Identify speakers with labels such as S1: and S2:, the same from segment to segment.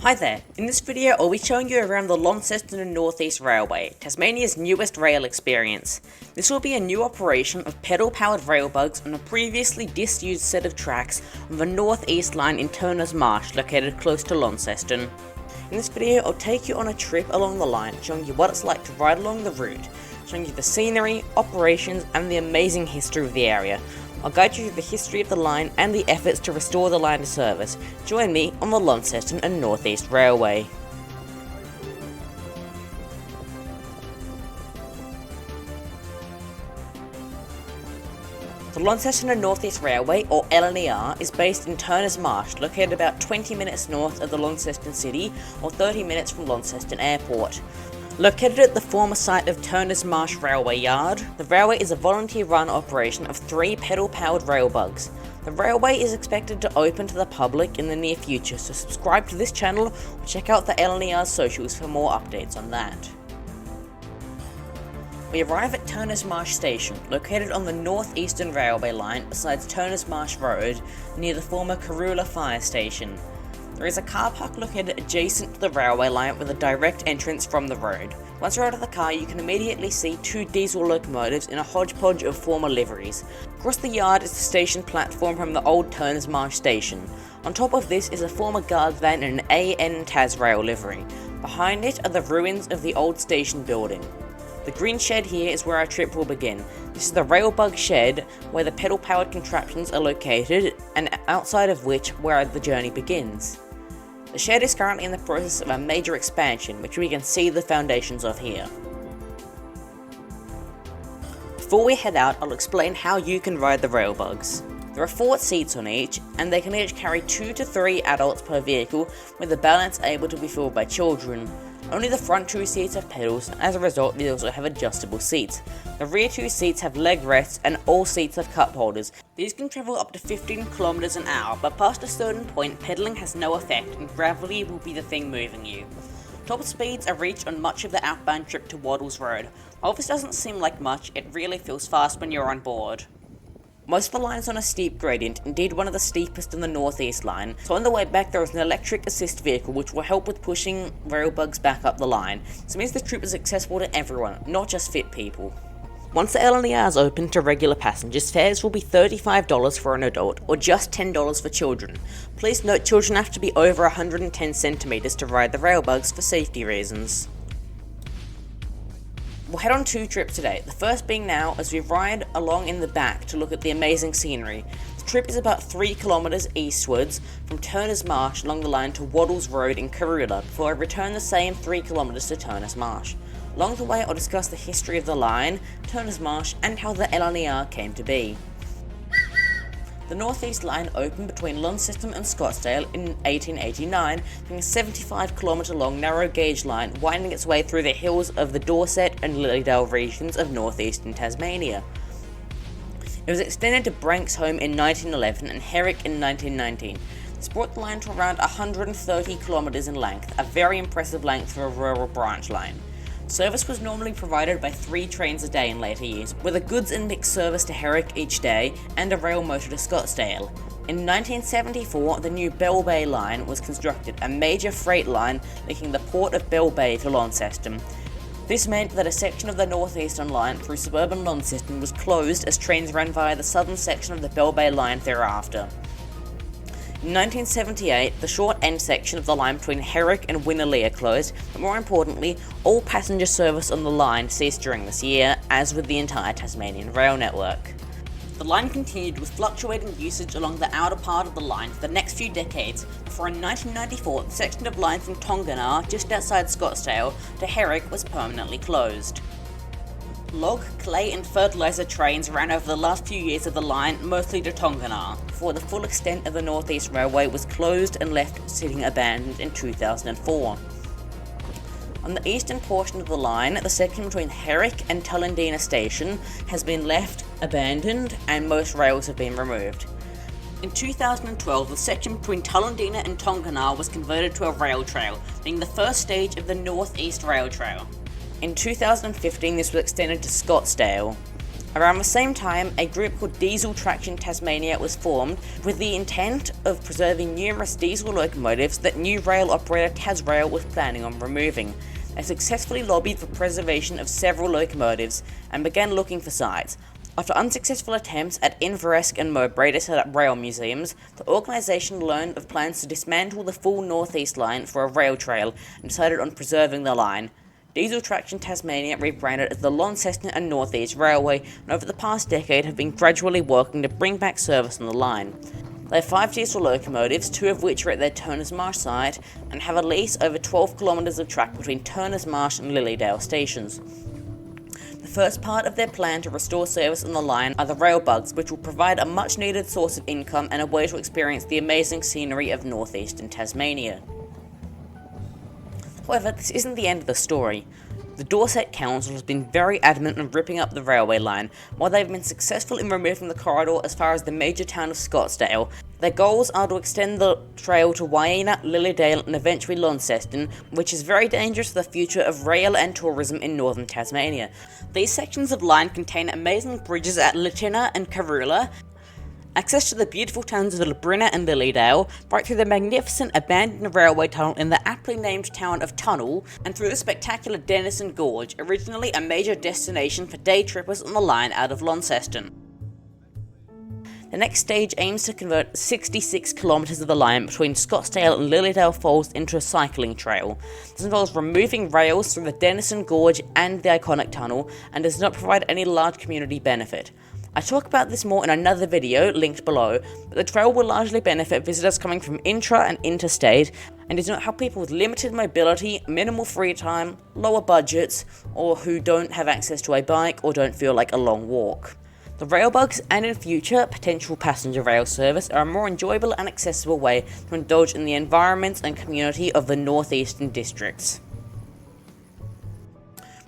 S1: Hi there, in this video I'll be showing you around the Launceston and North East Railway, Tasmania's newest rail experience. This will be a new operation of pedal-powered rail bugs on a previously disused set of tracks on the North East line in Turner Marsh, located close to Launceston. In this video I'll take you on a trip along the line, showing you what it's like to ride along the route, showing you the scenery, operations and the amazing history of the area. I'll guide you through the history of the line and the efforts to restore the line to service. Join me on the Launceston and North East Railway. The Launceston and North East Railway, or L&NER, is based in Turner Marsh, located about 20 minutes north of the Launceston city, or 30 minutes from Launceston Airport. Located at the former site of Turner Marsh Railway Yard, the railway is a volunteer-run operation of 3 pedal-powered rail bugs. The railway is expected to open to the public in the near future, so subscribe to this channel or check out the L&NER socials for more updates on that. We arrive at Turner Marsh Station, located on the North Eastern Railway line besides Turner Marsh Road, near the former Karula Fire Station. There is a car park located adjacent to the railway line with a direct entrance from the road. Once you're out of the car, you can immediately see 2 diesel locomotives in a hodgepodge of former liveries. Across the yard is the station platform from the old Turner Marsh station. On top of this is a former guard van in an AN Tasrail livery. Behind it are the ruins of the old station building. The green shed here is where our trip will begin. This is the railbug shed, where the pedal-powered contraptions are located, and outside of which where the journey begins. The shed is currently in the process of a major expansion, which we can see the foundations of here. Before we head out, I'll explain how you can ride the railbugs. There are 4 seats on each, and they can each carry 2 to 3 adults per vehicle, with the balance able to be filled by children. Only the front 2 seats have pedals, and as a result they also have adjustable seats. The rear 2 seats have leg rests, and all seats have cup holders. These can travel up to 15 km an hour, but past a certain point pedalling has no effect and gravity will be the thing moving you. Top speeds are reached on much of the outbound trip to Waddles Road. While this doesn't seem like much, it really feels fast when you're on board. Most of the line is on a steep gradient, indeed one of the steepest in the North East line, so on the way back there is an electric assist vehicle which will help with pushing railbugs back up the line, so it means the trip is accessible to everyone, not just fit people. Once the L&NER is open to regular passengers, fares will be $35 for an adult, or just $10 for children. Please note children have to be over 110 centimeters to ride the railbugs for safety reasons. We'll head on 2 trips today, the first being now as we ride along in the back to look at the amazing scenery. The trip is about 3 kilometers eastwards from Turner Marsh along the line to Waddles Road in Karula before I return the same 3 kilometers to Turner Marsh. Along the way I'll discuss the history of the line, Turner Marsh and how the L&NER came to be. The North East line opened between Launceston and Scottsdale in 1889, being a 75-kilometre long narrow gauge line winding its way through the hills of the Dorset and Lilydale regions of northeastern Tasmania. It was extended to Branksholme in 1911 and Herrick in 1919. This brought the line to around 130 kilometres in length, a very impressive length for a rural branch line. Service was normally provided by 3 trains a day in later years, with a goods and mixed service to Herrick each day and a rail motor to Scottsdale. In 1974, the new Bell Bay line was constructed, a major freight line linking the port of Bell Bay to Launceston. This meant that a section of the North Eastern line through suburban Launceston was closed as trains ran via the southern section of the Bell Bay line thereafter. In 1978, the short end section of the line between Herrick and Winnerlea closed, but more importantly, all passenger service on the line ceased during this year, as with the entire Tasmanian rail network. The line continued with fluctuating usage along the outer part of the line for the next few decades, before in 1994 the section of line from L&NER, just outside Scottsdale, to Herrick was permanently closed. Log, clay and fertiliser trains ran over the last few years of the line, mostly to L&NER, before the full extent of the North East Railway was closed and left sitting abandoned in 2004. On the eastern portion of the line, the section between Herrick and L&NER station has been left abandoned and most rails have been removed. In 2012, the section between L&NER and L&NER was converted to a rail trail, being the first stage of the North East Rail Trail. In 2015, this was extended to Scottsdale. Around the same time, a group called Diesel Traction Tasmania was formed with the intent of preserving numerous diesel locomotives that new rail operator Tasrail was planning on removing. They successfully lobbied for preservation of several locomotives and began looking for sites. After unsuccessful attempts at Inveresk and Mowbray to set up rail museums, the organisation learned of plans to dismantle the full North East line for a rail trail and decided on preserving the line. Diesel Traction Tasmania rebranded as the Launceston and North East Railway, and over the past decade have been gradually working to bring back service on the line. They have 5 diesel locomotives, 2 of which are at their Turner Marsh site, and have at least over 12 kilometres of track between Turner Marsh and Lilydale stations. The first part of their plan to restore service on the line are the rail bugs, which will provide a much needed source of income and a way to experience the amazing scenery of North Eastern Tasmania. However, this isn't the end of the story. The Dorset Council has been very adamant on ripping up the railway line. While they've been successful in removing the corridor as far as the major town of Scottsdale, their goals are to extend the trail to Waiina, Lilydale and eventually Launceston, which is very dangerous for the future of rail and tourism in northern Tasmania. These sections of line contain amazing bridges at L&NER and Karula, access to the beautiful towns of Labrina and Lilydale, right through the magnificent abandoned railway tunnel in the aptly named town of Tunnel, and through the spectacular Denison Gorge, originally a major destination for day trippers on the line out of Launceston. The next stage aims to convert 66 kilometres of the line between Scottsdale and Lilydale Falls into a cycling trail. This involves removing rails through the Denison Gorge and the iconic tunnel, and does not provide any large community benefit. I talk about this more in another video, linked below, but the trail will largely benefit visitors coming from intra and interstate, and does not help people with limited mobility, minimal free time, lower budgets, or who don't have access to a bike or don't feel like a long walk. The railbugs and in future potential passenger rail service are a more enjoyable and accessible way to indulge in the environments and community of the northeastern districts.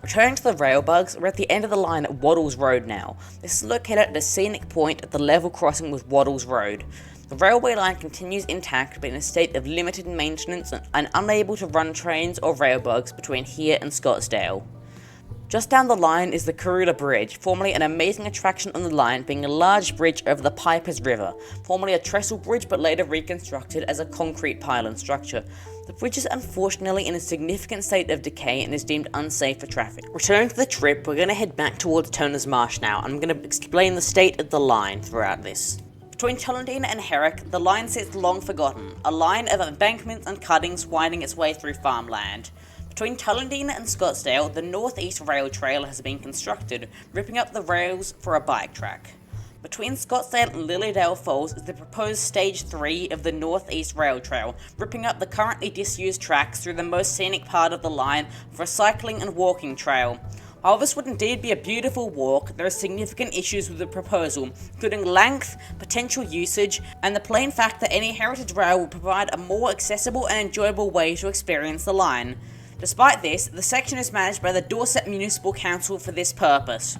S1: Returning to the railbugs, we're at the end of the line at Waddles Road now. This is located at a scenic point at the level crossing with Waddles Road. The railway line continues intact but in a state of limited maintenance and unable to run trains or railbugs between here and Scottsdale. Just down the line is the Karula Bridge, formerly an amazing attraction on the line, being a large bridge over the Pipers River, formerly a trestle bridge but later reconstructed as a concrete pylon structure. The bridge is unfortunately in a significant state of decay and is deemed unsafe for traffic. Returning to the trip, we're going to head back towards Turner Marsh now, and I'm going to explain the state of the line throughout this. Between Tullindina and Herrick, the line sits long forgotten, a line of embankments and cuttings winding its way through farmland. Between Tullindina and Scottsdale, the North East Rail Trail has been constructed, ripping up the rails for a bike track. Between Scottsdale and Lilydale Falls is the proposed Stage 3 of the North East Rail Trail, ripping up the currently disused tracks through the most scenic part of the line for a cycling and walking trail. While this would indeed be a beautiful walk, there are significant issues with the proposal, including length, potential usage, and the plain fact that any heritage rail will provide a more accessible and enjoyable way to experience the line. Despite this, the section is managed by the Dorset Municipal Council for this purpose.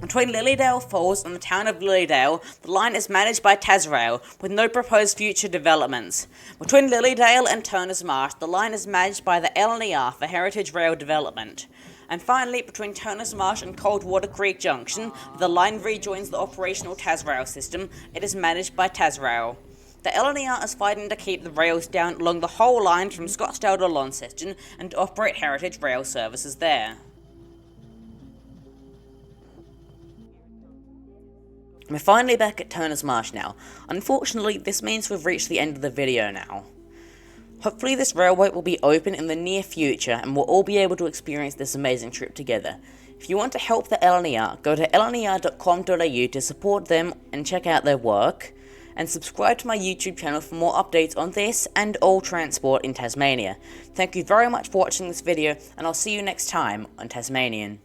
S1: Between Lilydale Falls and the town of Lilydale, the line is managed by Tasrail, with no proposed future developments. Between Lilydale and Turner Marsh, the line is managed by the L&NER for Heritage Rail Development. And finally, between Turner Marsh and Coldwater Creek Junction, the line rejoins the operational Tasrail system. It is managed by Tasrail. The L&NER is fighting to keep the rails down along the whole line from Scottsdale to Launceston and to operate heritage rail services there. We're finally back at Turner Marsh now. Unfortunately, this means we've reached the end of the video now. Hopefully this railway will be open in the near future and we'll all be able to experience this amazing trip together. If you want to help the L&NER, go to lner.com.au to support them and check out their work. And subscribe to my YouTube channel for more updates on this and all transport in Tasmania. Thank you very much for watching this video, and I'll see you next time on Tasmanian.